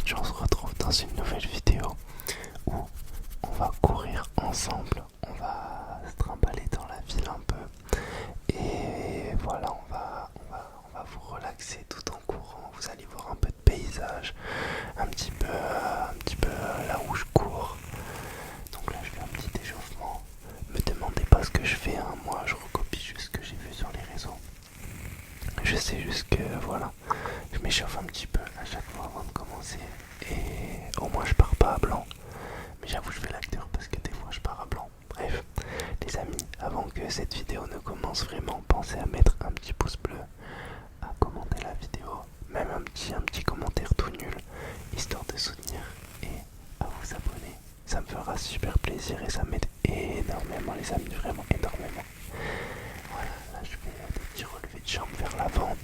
aujourd'hui on se retrouve dans une nouvelle vidéo où on va courir ensemble, on va se trimballer dans la ville un peu et voilà on va vous relaxer tout en courant, vous allez voir un peu de paysage, un petit peu là où je cours. Donc là je fais un petit échauffement, me demandez pas ce que je fais, hein. Moi je recopie juste ce que j'ai vu sur les réseaux. Je sais juste que voilà, je m'échauffe un petit peu à chaque fois avant de commencer et au moins je pars pas à blanc. Mais j'avoue je fais l'acteur parce que des fois je pars à blanc. Bref, les amis, avant que cette vidéo ne commence vraiment, pensez à mettre un petit pouce bleu, à commenter la vidéo, même un petit commentaire tout nul, histoire de soutenir et à vous abonner. Ça me fera super plaisir et ça m'aide énormément les amis, vraiment énormément. Voilà, là je fais des petits relevés de jambes vers l'avant.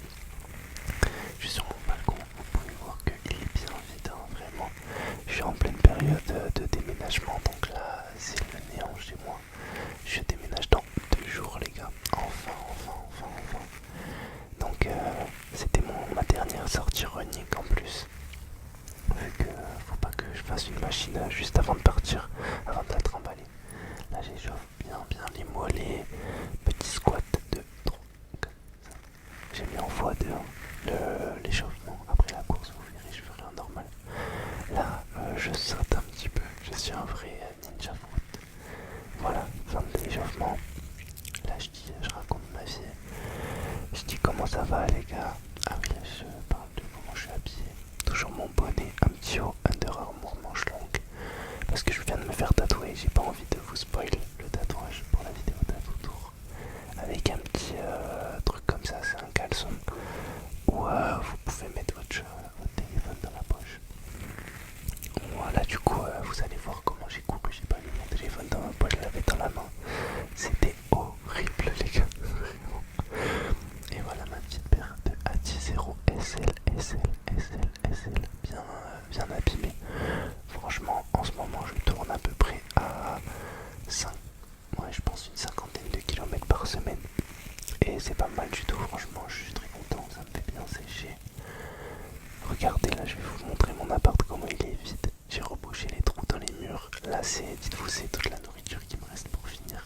Je suis sur mon balcon, vous pouvez voir qu'il est bien vide, hein, vraiment. Je suis en pleine période de déménagement, donc là c'est le néant chez moi. Je déménage dans 2 jours les gars, enfin. Donc c'était ma dernière sortie running en plus. Vu que faut pas que je fasse une machine juste avant de partir, avant de la trimballer. Là j'échauffe bien les mollets, petit squat de 3, 4, 5. J'ai mis en x2 l'échauffement. Après la course vous verrez je ferai un normal. Là je saute un petit peu, je suis un vrai ninja foot. Voilà, fin de l'échauffement. Là je raconte ma vie. Je dis comment ça va les gars. Ah oui là je parle de comment je suis habillé. Toujours mon bonnet, un petit haut Under Armour manche longue. Parce que je viens de me faire tatouer, j'ai pas envie de vous spoil le tatouage pour la vidéo tatou tour. Avec un petit truc comme ça, c'est un caleçon où vous pouvez mettre votre téléphone dans la poche. Voilà, du coup vous allez voir comment j'ai couru, j'ai pas mis mon téléphone dans ma poche, je l'avais dans la main. C'était horrible les gars, vraiment. Et voilà ma petite paire de AT0 SL, bien abîmée. Franchement, en ce moment, je tourne à peu près à 5, ouais, je pense une cinquantaine de kilomètres par semaine. Et c'est pas mal du tout, franchement, je suis très content, ça me fait bien sécher. Regardez, là, je vais vous montrer mon appart, comment il est vide. J'ai rebouché les trous dans les murs. Là, dites-vous, c'est toute la nourriture qui me reste pour finir.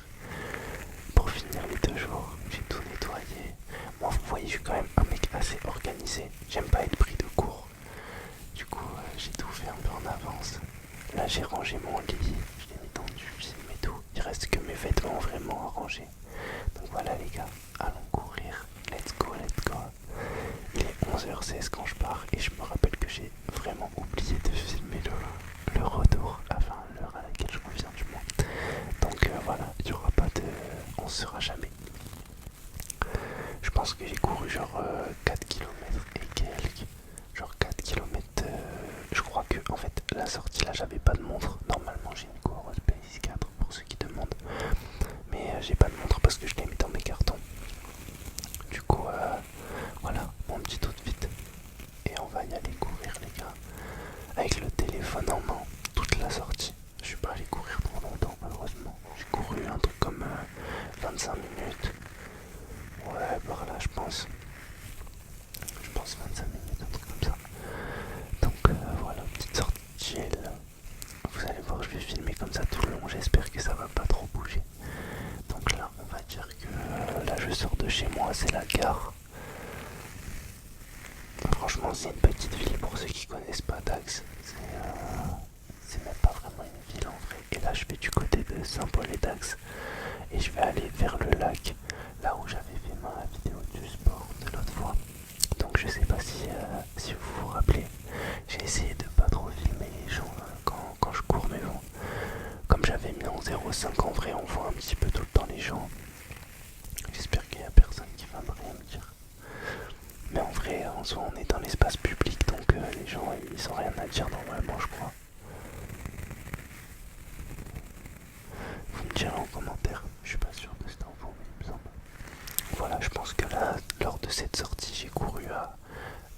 Pour finir les 2 jours, j'ai tout nettoyé. Moi, vous voyez, je suis quand même un mec assez organisé. J'aime pas être pris de court. Du coup, j'ai tout fait un peu en avance. Là, j'ai rangé mon lit, je l'ai mis dans du film et tout. Il reste que mes vêtements vraiment à ranger. Donc voilà les gars, allons courir. Let's go. Il est 11h16 quand je pars et je me rappelle que j'ai vraiment oublié de filmer le retour, enfin l'heure à laquelle je reviens du moins. Donc voilà, il n'y aura pas de... On se sera jamais. Je pense que j'ai couru genre 4 km et quelques. Genre 4 km. Je crois que en fait la sortie là j'avais pas de montre. Normalement j'ai une coureuse PS4 pour ceux qui demandent. Mais j'ai pas de montre parce que je l'ai mis dans mes cartons. Du coup voilà mon petit outfit. Et on va y aller courir les gars. Avec le téléphone en main toute la sortie. Je suis pas allé courir trop longtemps malheureusement. J'ai couru un truc comme 25 minutes. Ouais par là je pense. Je pense 25 minutes, un truc comme ça. Donc voilà, petite sortie chill. Vous allez voir, je vais filmer comme ça tout le long. J'espère que ça va pas trop bouger. Donc là, on va dire que là, je sors de chez moi, c'est la gare. Franchement, c'est une petite ville pour ceux qui connaissent pas Dax. C'est même pas vraiment une ville en vrai. Et là, je vais du côté de Saint-Paul-et-Dax. Et je vais aller vers le lac, là où j'avais fait ma vidéo du sport de l'autre fois. Donc je sais pas si vous vous rappelez, j'ai essayé de pas trop filmer les gens quand je cours, mais bon, comme j'avais mis en 0,5 en vrai, on voit un petit peu tout le temps les gens. J'espère qu'il y a personne qui va me rien me dire. Mais en vrai, en soi, on est dans l'espace public, donc les gens ils ont rien à dire normalement, je crois. Vous me direz en commentaire, je suis pas sûr de cette info, mais il me semble. Voilà, je pense que là, lors de cette sortie, j'ai couru à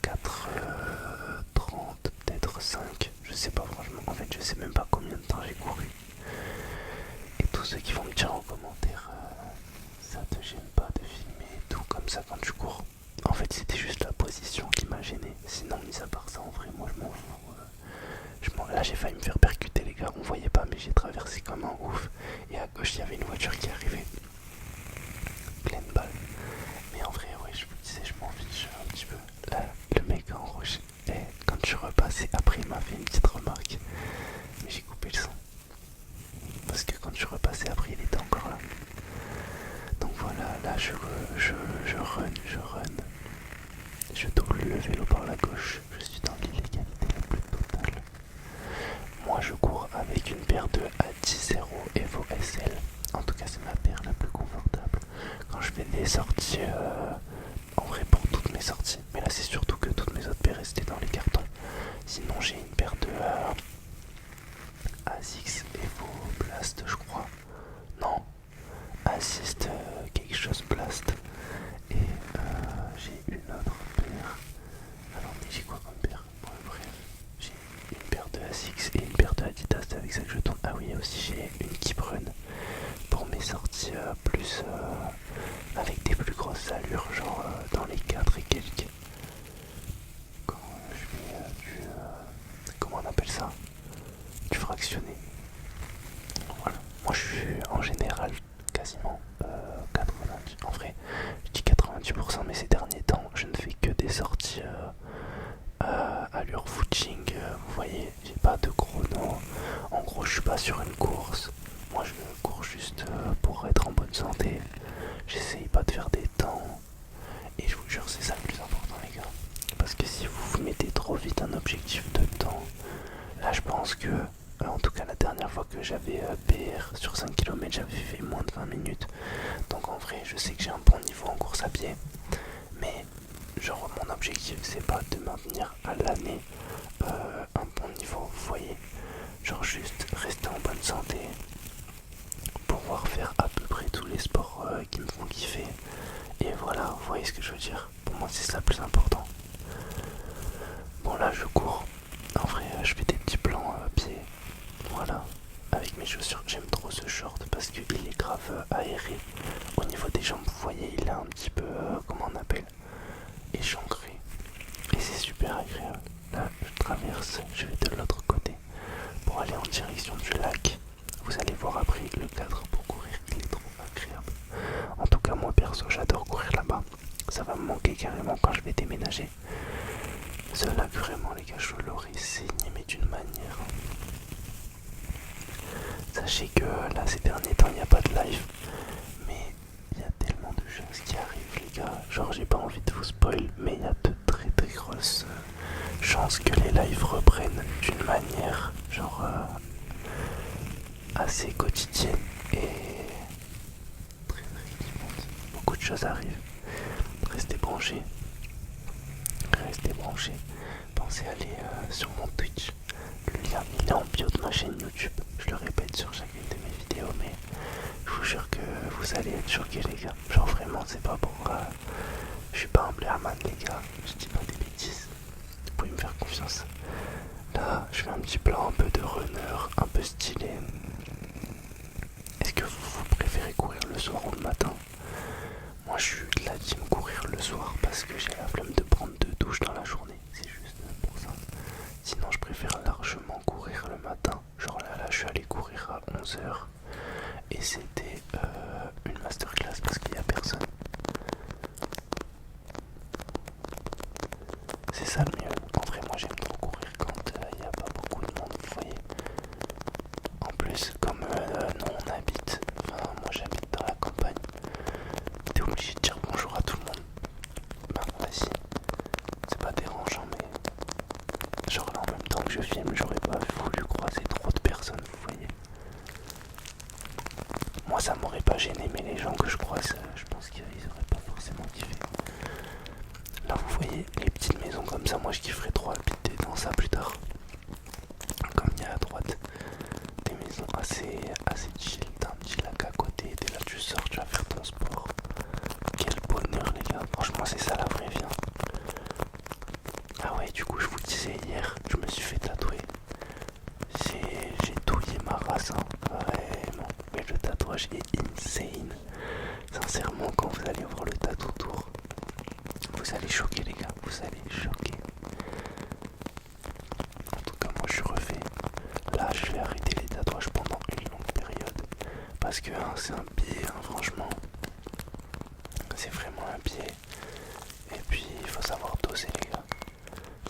4h30, peut-être 5, je sais pas franchement, en fait je sais même pas combien de temps j'ai couru. Et tous ceux qui vont me dire en commentaire, ça te gêne pas de filmer et tout comme ça quand tu cours. En fait c'était juste la position qui m'a gêné, sinon mis à part ça en vrai moi je m'en fous. vélo par la gauche, je suis dans l'illégalité la plus totale. Moi je cours avec une paire de AD0 Evo SL. En tout cas c'est ma paire la plus confortable. Quand je fais des sorties, en vrai pour toutes mes sorties. Mais là c'est surtout que toutes mes autres paires restaient dans les cartons. Sinon j'ai une paire de ASICS Evo Blast je crois. Non, Assist quelque chose Blast. Et j'ai une autre paire. Alors mais j'ai quoi comme paire? Bon, bref, j'ai une paire de ASICS et une paire de Adidas, c'est avec ça que je tourne. Ah oui, aussi j'ai une Keep Run pour mes sorties plus avec des plus grosses allures, genre dans les 4 et quelques. Quand je fais du comment on appelle ça? Du fractionné. Voilà. Moi je suis en général quasiment 90. En vrai, je dis 90%, mais ces derniers temps, je ne fais que des sorties allure footing. Vous voyez, j'ai pas de chrono. En gros, je suis pas sur une course. Moi, je cours juste pour être en bonne santé. J'essaye pas de faire des temps. Et je vous jure, c'est ça le plus important, les gars. Parce que si vous vous mettez trop vite un objectif de temps, là, je pense que en tout cas la dernière fois que j'avais PR sur 5 km j'avais fait moins de 20 minutes. Donc en vrai je sais que j'ai un bon niveau en course à pied. Mais genre mon objectif c'est pas de maintenir à l'année un bon niveau, vous voyez. Genre juste rester en bonne santé. Pouvoir faire à peu près tous les sports qui me font kiffer. Et voilà, vous voyez ce que je veux dire. Pour moi c'est ça le plus important. Bon là je cours. En vrai je fais des petits plans pieds. Voilà, avec mes chaussures, j'aime trop ce short parce qu'il est grave aéré. Au niveau des jambes, vous voyez, il est un petit peu, comment on appelle, échancré. Et c'est super agréable. Là, je traverse, je vais de l'autre côté pour aller en direction du lac. Vous allez voir après le cadre pour courir, il est trop agréable. En tout cas, moi perso, j'adore courir là-bas. Ça va me manquer carrément quand je vais déménager. Ce lac, vraiment, les gars, je l'aurais saigné, mais d'une manière. Sachez que là ces derniers temps il n'y a pas de live, mais il y a tellement de choses qui arrivent les gars. Genre j'ai pas envie de vous spoil, mais il y a de très très grosses chances que les lives reprennent d'une manière genre assez quotidienne et très très kiffante. Beaucoup de choses arrivent. Restez branchés. Restez branchés. Pensez à aller sur mon Twitch. Le lien il est en bio de ma chaîne YouTube. Je le répète sur chacune de mes vidéos, mais je vous jure que vous allez être choqués les gars. Genre vraiment c'est pas pour... je suis pas un blairman les gars. Je dis pas des bêtises. Vous pouvez me faire confiance. Là je fais un petit plan un peu de runner, un peu stylé. Est-ce que vous préférez courir le soir ou le matin? Moi je suis de la team courir le soir parce que j'ai la flemme de prendre 2 douches dans la journée. C'est juste pour ça. Sinon je préfère largement courir le matin. Genre là je suis allé courir à 11h et c'était une masterclass parce qu'il n'y a personne. C'est ça le mieux. En vrai moi j'aime trop courir quand il n'y a pas beaucoup de monde, vous voyez. En plus comme nous on habite, enfin moi j'habite dans la campagne, t'es obligé de dire bonjour à tout le monde. Ben vas-y, c'est pas dérangeant mais genre là en même temps que je filme j'aurais pas voulu croiser trop de personnes, vous voyez. Moi ça m'aurait pas gêné mais les gens que je croise je pense qu'ils auraient pas forcément kiffé. Là vous voyez les petites maisons comme ça, moi je kifferais trop habiter dans ça plus tard. Comme il y a à droite des maisons assez chill, t'as un petit lac à côté, t'es là tu sors, tu vas faire ton sport. Quel bonheur les gars, franchement c'est ça la vraie vie. Ah ouais du coup je vous disais hier, je me suis fait tatouer. J'ai douillé ma race, hein. Vraiment. Mais le tatouage est insane. Sincèrement quand vous allez voir le tatou tour, vous allez choquer les gars, vous allez choquer. En tout cas moi je suis refait. Là je vais arrêter les tatouages pendant une longue période. Parce que hein, c'est un pied, hein, franchement. C'est vraiment un pied. Et puis il faut savoir doser les gars.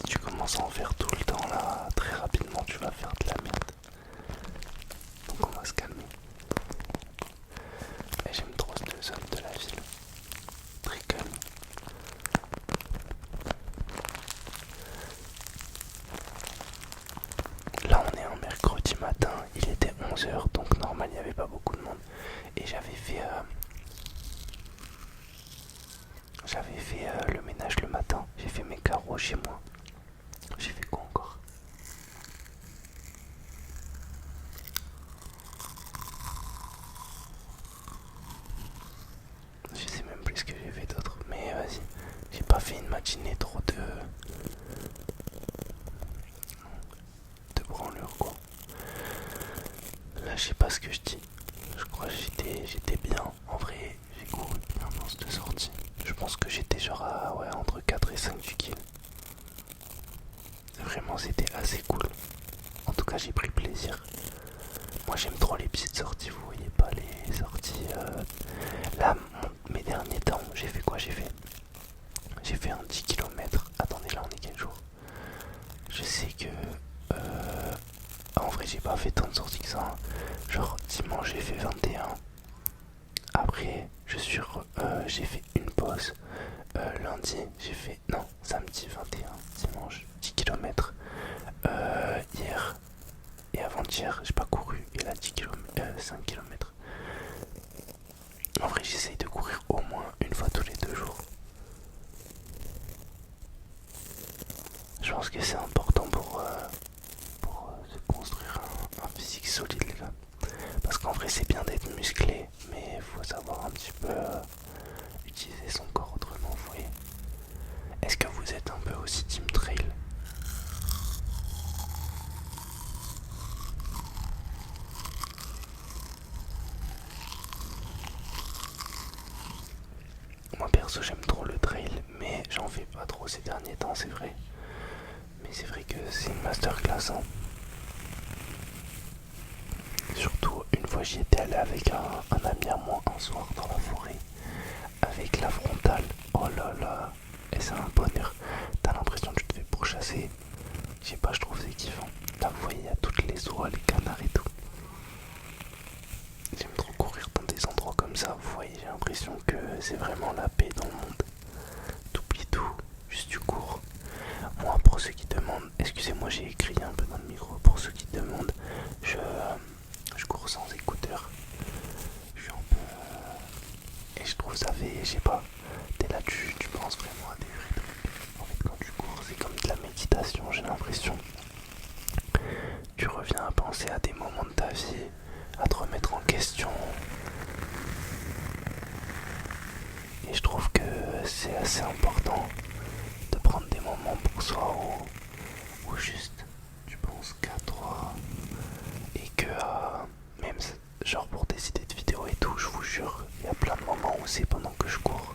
Si tu commences à en faire tout le temps là, très rapidement tu vas faire de la merde. Donc on va se calmer. Et j'aime trop cette zone de la ville. Très calme. 11h, donc normal il n'y avait pas beaucoup de monde. Et j'avais fait le ménage le matin, j'ai fait mes carreaux chez moi. J'ai fait quoi encore? Je sais même plus ce que j'ai fait d'autre, mais vas-y. J'ai pas fait une matinée trop de branlure quoi. Là je sais pas ce que je dis. Je crois que j'étais bien. En vrai j'ai couru bien dans cette sortie. Je pense que j'étais genre à ouais, entre 4 et 5 du kill. Vraiment c'était assez cool. En tout cas j'ai pris plaisir. Moi j'aime trop les petites sorties, vous voyez pas les sorties. Là mes derniers temps j'ai fait quoi? J'ai fait un 10 km. Attendez là on est quel jour? Je sais que en vrai j'ai pas fait tant de sorties que ça hein. Genre dimanche j'ai fait 21. Après j'ai fait une pause. Lundi j'ai fait non samedi 21. Dimanche 10 km. Hier et avant-hier j'ai pas couru. Et là 10 km, 5 km. En vrai j'essaye de courir au moins une fois tous les 2 jours. Je pense que c'est important pour se construire un physique solide les gars. Parce qu'en vrai c'est bien d'être musclé, mais il faut savoir un petit peu utiliser son corps autrement, vous voyez. Est-ce que vous êtes un peu aussi team trail? Moi perso j'aime trop le trail, mais j'en fais pas trop ces derniers temps, c'est vrai. Mais c'est vrai que c'est une masterclass hein. Surtout une fois j'y étais allé avec un ami à moi un soir dans la forêt. Avec la frontale, oh là là, et c'est un bonheur. T'as l'impression que tu te fais pourchasser. Je sais pas, je trouve c'est kiffant. Là vous voyez, il y a toutes les oies, les canards et tout. J'aime trop courir dans des endroits comme ça, vous voyez, j'ai l'impression que c'est vraiment la paix dans le monde. T'oublies tout, juste tu cours. Moi, pour ceux qui demandent, excusez-moi, j'ai écrit un peu dans le micro. Pour ceux qui demandent, je cours sans écouteurs. Je suis un peu. Et je trouve ça fait, je sais pas, t'es là, tu penses vraiment à des vrais trucs. En fait, quand tu cours, c'est comme de la méditation, j'ai l'impression. Tu reviens à penser à des moments de ta vie, à te remettre en question. Et je trouve que c'est assez important de prendre des moments pour soi où juste tu penses qu'à toi et que même genre pour des idées de vidéos et tout, je vous jure, il y a plein de moments où c'est pendant que je cours.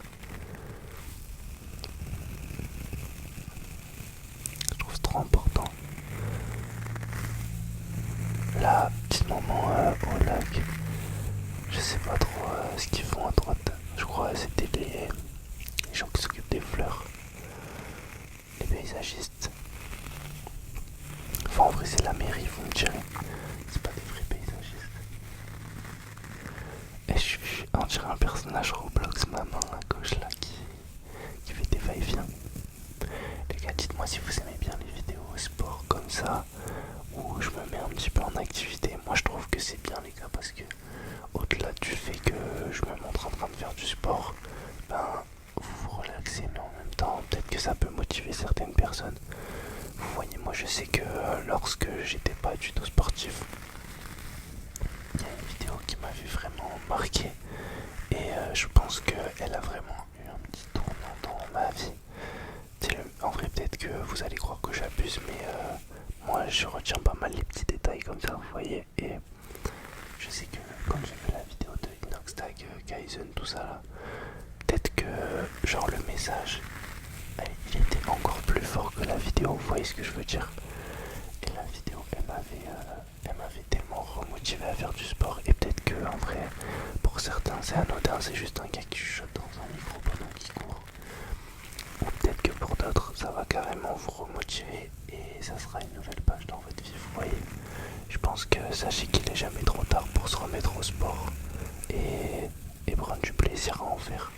Je trouve c'est trop important. Là, petit moment au lac, je sais pas trop ce qu'ils font à droite. Je crois que c'était les gens qui s'occupent des fleurs, les paysagistes. Enfin en vrai c'est la mairie, vous me direz. C'est pas des vrais paysagistes. Et je suis on dirait un personnage Roblox, ma main à gauche là qui fait des va-et-vient. Les gars, dites-moi si vous aimez bien les vidéos sport comme ça, où je me mets un petit peu en activité. Moi je trouve que c'est bien les gars, parce que au-delà du fait que je me montre en train de faire du sport, ben vous vous relaxez, mais en même temps peut-être que ça peut motiver certaines personnes. Vous voyez, moi je sais que lorsque j'étais pas du tout sportif, il y a une vidéo qui m'avait vraiment marqué et je pense qu'elle a vraiment eu un petit tournant dans ma vie. En vrai peut-être que vous allez croire que j'abuse, mais moi je retiens pas mal les petits détails comme ça, vous voyez. Et je sais que quand j'ai fait la vidéo de Inoxtag, Kaizen, tout ça là, peut-être que genre le message il était encore plus fort que la vidéo, vous voyez ce que je veux dire. Et la vidéo elle m'avait tellement remotivé à faire du sport. Et peut-être que en vrai pour certains c'est anodin, c'est juste un gars qui chuchote dans un micro pendant qu'il court. Ou peut-être que pour d'autres ça va carrément vous remotiver et ça sera une nouvelle page dans votre vie, vous voyez. Je pense que sachez qu'il est jamais trop tard pour se remettre au sport et prendre du plaisir à en faire.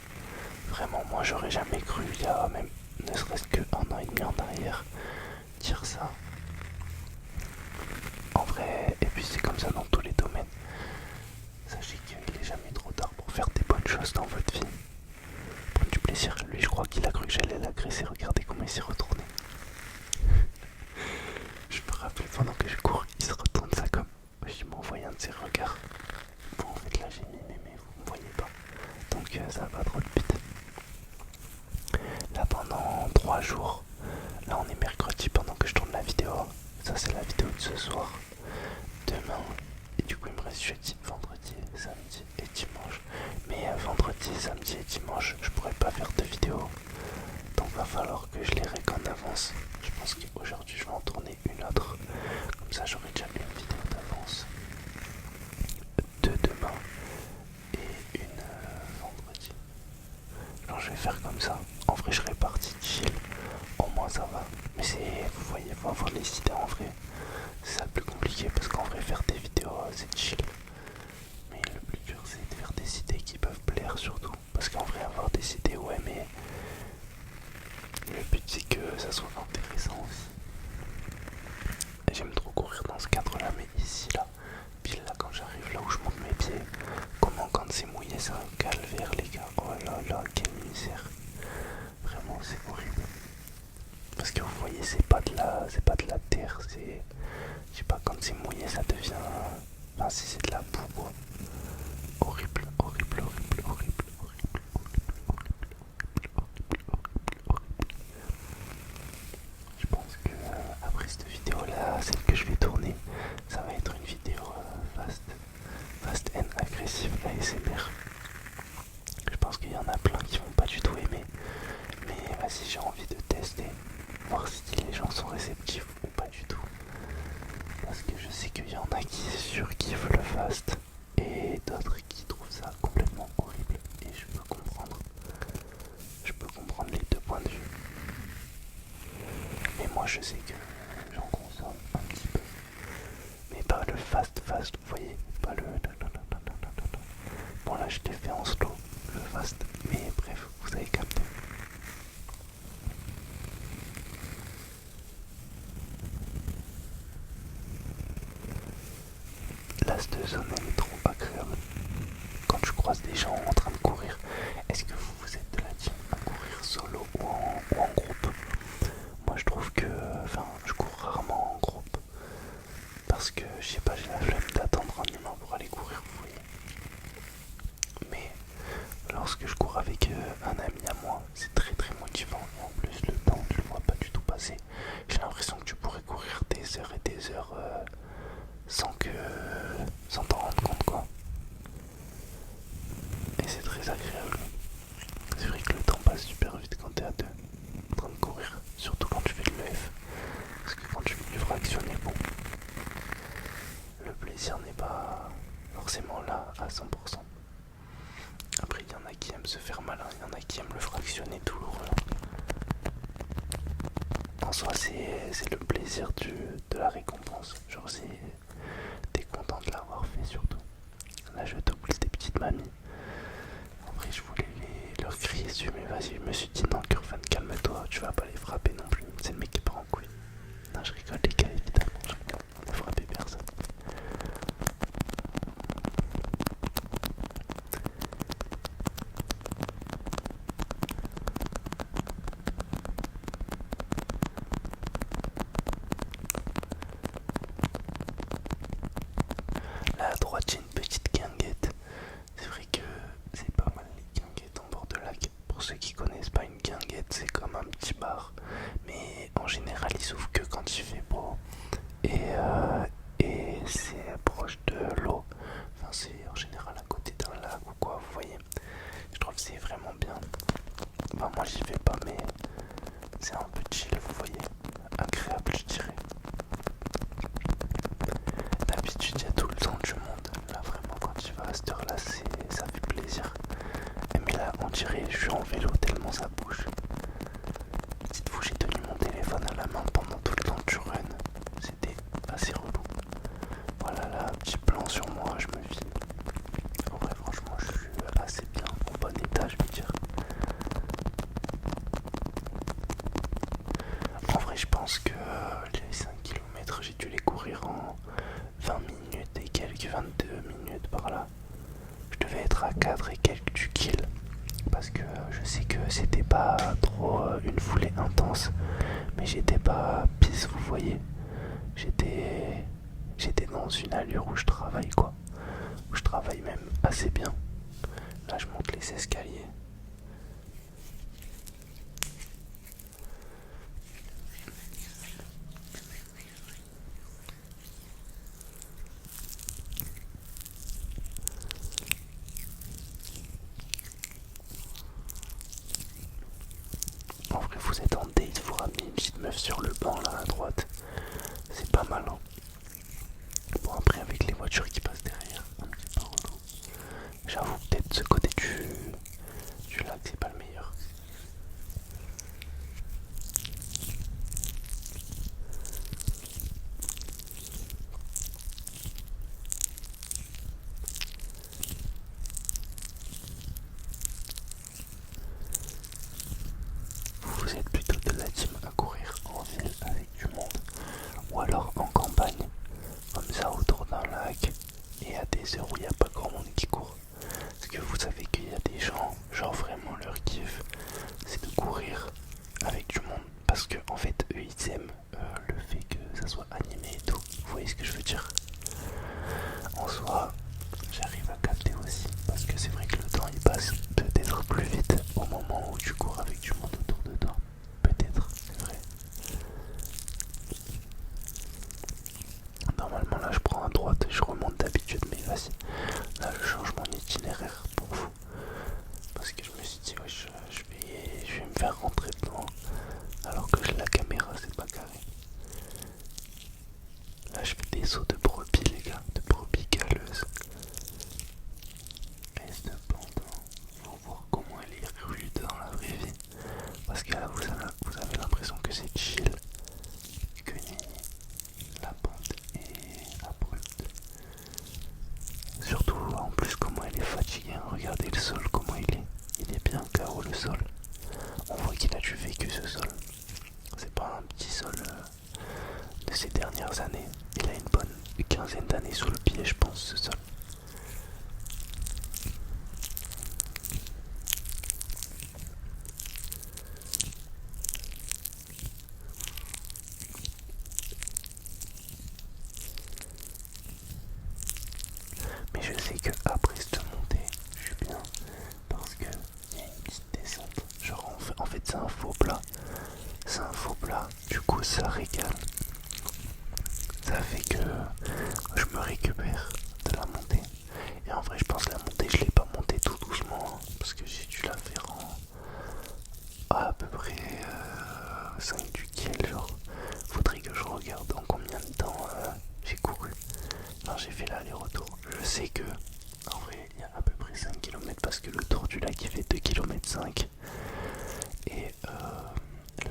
Vraiment, moi j'aurais jamais cru il y a même ne serait-ce que 1 an et demi en arrière dire ça. En vrai, et puis c'est comme ça dans tous les domaines. dans votre vie. Prenez du plaisir. Lui, je crois qu'il a cru que j'allais l'agresser. Regardez comment il s'est retourné. Je me rappelle pendant que je cours, il se retourne ça comme. Je m'envoie un de ses regards. Bon, en fait, là, j'ai mis mais vous me voyez pas. Donc, ça va pas trop de but. Là, pendant 3 jours, là, on est mercredi pendant que je tourne la vidéo. Ça, c'est la vidéo de ce soir. Demain, et du coup, il me reste jeudi, vendredi, samedi et dimanche. Mais vendredi, samedi et dimanche, je pourrais pas faire de vidéo. Donc, va falloir que je les règle en avance. Je pense qu'aujourd'hui, je vais en tourner une autre. Comme ça, j'aurai déjà une vidéo d'avance de demain et une vendredi. Alors, je vais faire comme ça. En vrai, je serai parti chill. Au moins, ça va. Mais vous voyez, faut avoir les idées en vrai. C'est ça le plus compliqué parce qu'en vrai, faire des vidéos, c'est chill. Mais le plus dur, c'est de faire des idées qui peuvent plaire surtout. Parce qu'en vrai, avoir des idées, ouais, mais le but, c'est que ça soit intéressant aussi. J'aime trop courir dans ce cadre-là, mais ici, là, pile là, quand j'arrive là où je monte mes pieds, comment quand c'est mouillé, c'est un calvaire, les gars. Oh là là, quelle misère. Vraiment, c'est horrible. Parce que vous voyez, c'est pas de la terre, c'est. Je sais pas, quand c'est mouillé, ça devient. Enfin, si c'est de la boue, quoi. Horrible, horrible, horrible, horrible, horrible, horrible. Je pense que après cette vidéo là, celle que je vais tourner, ça va être une vidéo fast and agressive ASMR. Je pense qu'il y en a plein qui vont pas du tout aimer, mais vas-y, j'ai envie de tester, voir si les gens sont réceptifs ou pas du tout. Parce que je sais qu'il y en a qui surkiffent le fast et d'autres qui trouvent ça complètement horrible, et je peux comprendre. Je peux comprendre les deux points de vue. Mais moi je sais que j'en consomme un petit peu. Mais pas le fast, vous voyez, pas le. Bon là je l'ai fait en slow, le fast, mais bref, vous avez capté. Là cette zone elle est trop agréable. Quand je croise des gens en train de courir, est-ce que vous êtes de la team à courir solo ou en groupe? Moi je trouve que, je cours rarement en groupe parce que je sais pas, j'ai la flemme d'attendre un humain pour aller courir, vous voyez. Mais lorsque je cours avec un ami à moi, c'est très très motivant et en plus le temps je le vois pas du tout passer. J'ai l'impression que tu pourrais courir des heures et des heures sans t'en rendre compte quoi. Et c'est très agréable. C'est vrai que le temps passe super vite quand t'es à deux en train de courir, surtout quand tu fais de l'EF. Parce que quand tu fais du fractionné, bon, le plaisir n'est pas forcément là à 100%. Après, il y en a qui aiment se faire malin, il y en a qui aiment le fractionner douloureux. En soi, c'est le plaisir de la récompense. Genre, t'es content de l'avoir fait surtout. Là, je double des petites mamies. En vrai, je voulais leur crier dessus, mais vas-y, je me suis dit non, Kurvan, calme-toi, tu vas pas les frapper non plus. C'est le mec qui part en couille. Non, je rigole, les gars, évidemment, je rigole. Ne frappez personne. Là à droite, j'ai une petite guinguette. C'est vrai que c'est pas mal les guinguettes en bord de lac. Pour ceux qui connaissent pas, une guinguette, c'est comme un petit bar. Mais en général, il s'ouvre que quand il fait beau. Et c'est proche de l'eau. Enfin, c'est en général à côté d'un lac ou quoi, vous voyez. Je trouve que c'est vraiment bien. Enfin, moi j'y vais pas, mais c'est un peu chill, vous voyez. Agréable, je dirais. D'habitude, il y a tout le temps du monde. Là, vraiment, quand tu vas à cette heure-là, ça fait plaisir. Mais là, on dirait que je suis en vélo tellement ça bouge. Dites-vous, j'ai tenu mon téléphone à la main pendant tout le temps du run. C'était assez relou. Voilà, là, petit plan sur moi, je me filme. En vrai, franchement, je suis assez bien, en bon état, je vais dire. En vrai, je pense que les 5 km, j'ai dû les courir en 20 minutes et quelques, 22 minutes par là. Je devais être à 4 et quelques du kill. parce que je sais que c'était pas trop une foulée intense, mais j'étais pas pisse, vous voyez. J'étais dans une allure où je travaille quoi, où je travaille même assez bien. Là je monte les escaliers. En vrai vous êtes en date, vous ramenez une petite meuf sur le banc là à droite. C'est pas mal hein. Bon après avec les voitures qui passent derrière, un petit peu relou. J'avoue peut-être ce côté du lac c'est pas le meilleur. Vous êtes plutôt de la team à courir en ville avec du monde ou alors en campagne, comme ça autour d'un lac et à des heures où il n'y a pas grand monde qui court. Parce que vous savez qu'il y a des gens, genre vraiment leur kiff, c'est de courir avec du monde. Parce que en fait eux ils aiment le fait que ça soit animé et tout. Vous voyez ce que je veux dire? En soi, j'arrive à capter aussi. Parce que c'est vrai que le temps il passe peut-être plus vite au moment où tu cours avec du monde autour de toi. Peut-être, c'est vrai. Normalement là je prends à droite et je remonte d'habitude, mais vas-y. Là je change mon itinéraire pour vous. Parce que je me suis dit ouais, je vais me faire rentrer dedans. Alors que la caméra c'est pas carré. Là je fais des sauts de brebis les gars, de brebis galeuses. Laisse de pantin. Faut voir comment elle est rude dans la vraie vie. Parce que là vous avez l'impression que c'est chill. Que la pente est abrupte. Surtout en plus comment elle est fatiguée. Regardez le sol, comment il est. Il est bien KO le sol. On voit qu'il a du vécu ce sol. C'est pas un petit sol de ces dernières années. Il a une bonne quinzaine d'années sous le pied je pense ce sol. Mais je sais que après cette montée, je suis bien parce que il y a une petite descente. Genre en fait c'est un faux plat. C'est un faux plat. Du coup ça régale. Ça fait que je me récupère de la montée. Et en vrai je pense que la montée je l'ai pas montée tout doucement hein, parce que j'ai dû la faire à peu près 5 du kill genre. Faudrait que je regarde en combien de temps j'ai couru. Non j'ai fait l'aller-retour. Je sais que en vrai il y a à peu près 5 km parce que le tour du lac il fait 2 km 5. Et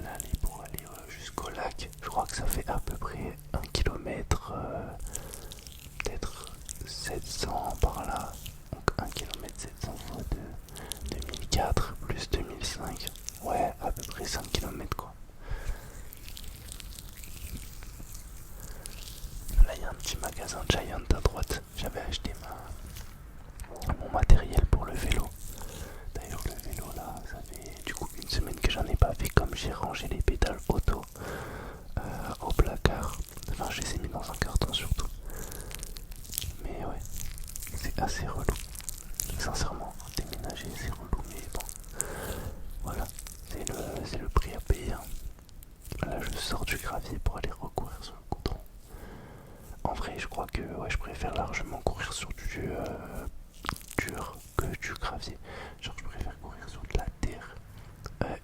l'aller pour aller jusqu'au lac, je crois que ça fait à peu près 1 km, peut-être 700 par là. Donc 1 km 700 fois 2, 2004 plus 2005. Ouais, à peu près 5 km quoi. Là il y a un petit magasin Giant à droite. J'avais acheté mon matériel pour le vélo. D'ailleurs le vélo là, ça fait du coup une semaine que j'en ai pas fait comme j'ai rangé les pédales auto au placard. Enfin je les ai mis dans un carton surtout. Mais ouais, c'est assez relou. Sincèrement, déménager c'est relou mais bon. Voilà, c'est le prix à payer. Hein. Là je sors du gravier pour aller recourir sur le goudron. En vrai je crois que ouais, je préfère largement courir sur du dur que du gravier. Genre je préfère courir sur de la terre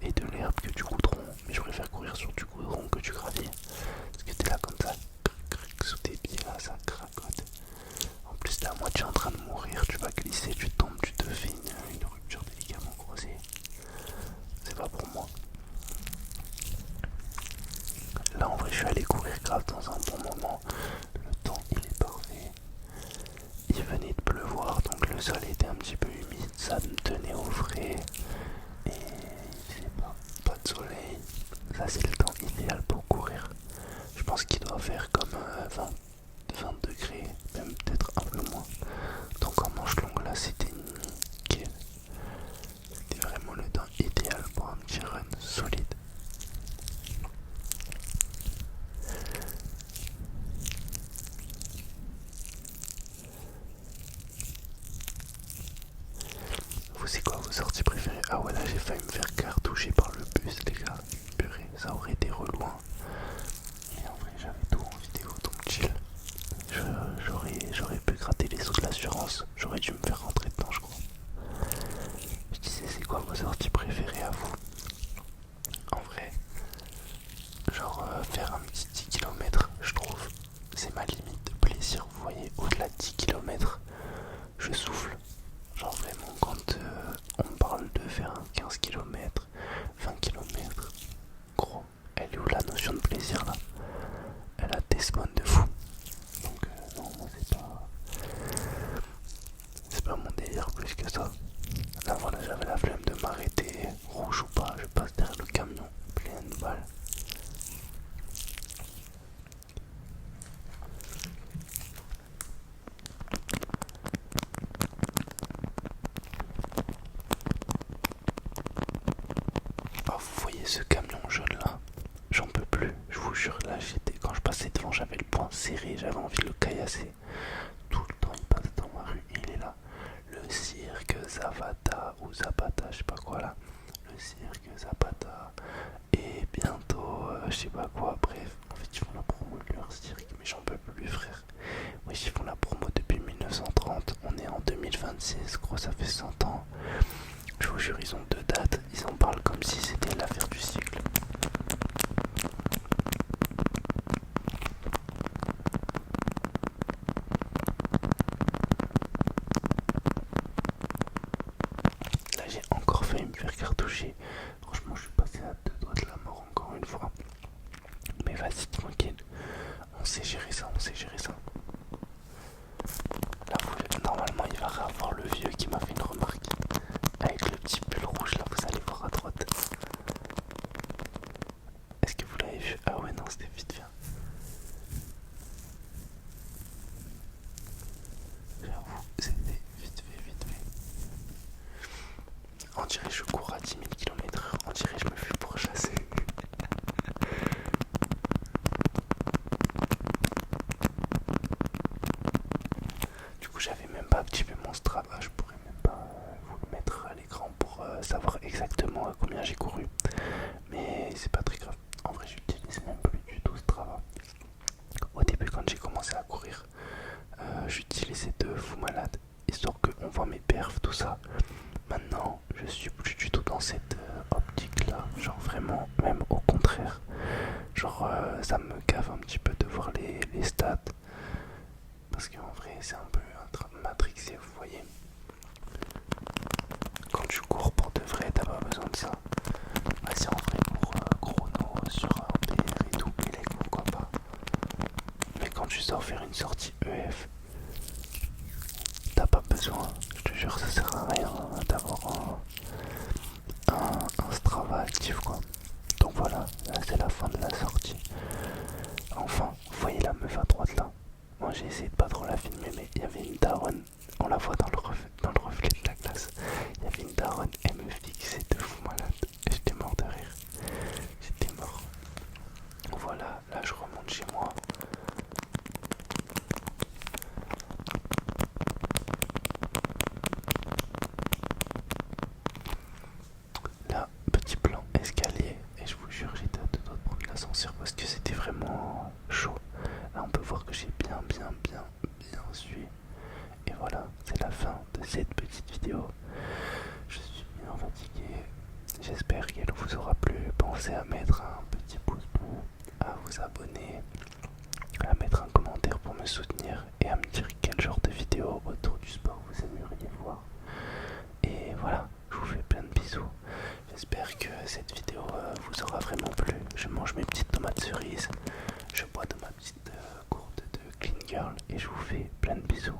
et de l'herbe que du goudron. Mais je préfère courir sur du goudron que du gravier. Parce que t'es là comme ça, sous tes pieds là, ça cracote. En plus t'es à moitié en train de mourir, tu vas glisser, tu tombes, tu te fais une rupture des ligaments croisés. C'est pas pour moi. Là en vrai je suis allé courir grave dans un bon moment. Le temps il est parfait. Il venait de pleuvoir donc le sol était un petit peu humide, ça me tenait au frais. Et il fait pas de soleil. Ça c'est le temps idéal pour courir. Je pense qu'il doit faire comme 20 degrés, même peut-être un peu moins. Donc en manche longue là c'était nickel. C'était vraiment failli me faire cartoucher par le bus, les gars. Purée, ça aurait été relou, hein. Mais en vrai, j'avais tout en vidéo, donc chill. J'aurais pu gratter les sous de l'assurance. J'aurais dû me faire rentrer dedans, je crois. Je disais, c'est quoi vos sorties préférées à vous? En vrai, genre faire un petit 10 km, je trouve, c'est ma limite de plaisir. Vous voyez, au-delà de 10 km, je souffle. Genre vraiment, quand on me parle de faire un 15 km, 20 km, gros, elle est où la notion de plaisir là? Elle a des spawns de fou. Donc non, moi c'est pas mon délire plus que ça. Là voilà, j'avais la flemme de m'arrêter, rouge ou pas, je passe derrière le camion, plein de balles. Oh, vous voyez ce camion jaune là? J'en peux plus, je vous jure, là quand je passais devant, j'avais le poing serré, j'avais envie de le caillasser. Tout le temps il passe dans ma rue et il est là. Le cirque Zapata ou Zapata, je sais pas quoi là. Le cirque Zapata. Et bientôt, je sais pas quoi, bref. En fait, ils font la promo de leur cirque, mais j'en peux plus, frère. Oui, ils font la promo depuis 1930. On est en 2026, gros, ça fait 100 ans. Je vous jure, ils ont deux dates. Ils en parlent comme si c'était l'affaire du siècle. Là, j'ai encore failli me faire cartoucher. Franchement, je suis passé à deux doigts de la mort encore une fois. Mais vas-y, tranquille. On sait gérer ça, on sait gérer ça. Là, normalement, il va revoir le vieux qui m'a fait une remarque. Avec le petit pull rouge, là, vous allez voir à droite. Est-ce que vous l'avez vu? Ah ouais, non, c'était vite fait. J'avoue, c'était vite fait, vite fait. On dirait que je cours à 10 000 km/h. On dirait que je me fais pourchasser. Du coup, j'avais même pas activé mon Strava. Je pourrais même pas vous le mettre à l'écran pour savoir exactement à combien j'ai couru. Mais c'est pas très grave. En vrai, j'utilise même plus du tout Strava. Au début, quand j'ai commencé à courir, j'utilisais de fou malade, histoire qu'on voit mes perfs, tout ça. Maintenant, je suis plus du tout dans cette optique là. Genre vraiment, même au contraire. Genre ça me gave un petit peu de voir les stats. Parce qu'en vrai, c'est un peu matrixé, vous voyez. Quand tu cours pour de vrai, t'as pas besoin de ça. Bah si en vrai pour chrono sur un PR et tout, élec, pourquoi pas. Mais quand tu sors faire une sortie EF, t'as pas besoin. Je te jure, ça sert à rien d'avoir un Strava actif quoi. Donc voilà, là c'est la fin de la sortie. Enfin, vous voyez la meuf à droite là. Moi j'ai essayé de pas trop la filmer, mais il y avait une daronne. On la voit dans le reflet de la glace. Il y avait une daronne, elle me fixait de fou malade. J'étais mort de rire. J'étais mort. Voilà, là je remonte chez moi. Là, petit plan escalier. Et je vous jure, j'étais à deux doigts de prendre l'ascenseur parce que c'était vraiment chaud. Là on peut voir que j'ai bien suivi. Et voilà, c'est la fin de cette petite vidéo. Je suis bien fatigué. J'espère qu'elle vous aura plu. Pensez à mettre un petit pouce bleu, à vous abonner, à mettre un commentaire pour me soutenir et à me dire quel genre de vidéo autour du sport vous aimeriez voir. Et voilà, je vous fais plein de bisous. J'espère que cette vidéo vous aura vraiment plu. Je mange mes petites tomates cerises, je bois de ma petite gourde de Clean Girl et je vous fais plein de bisous.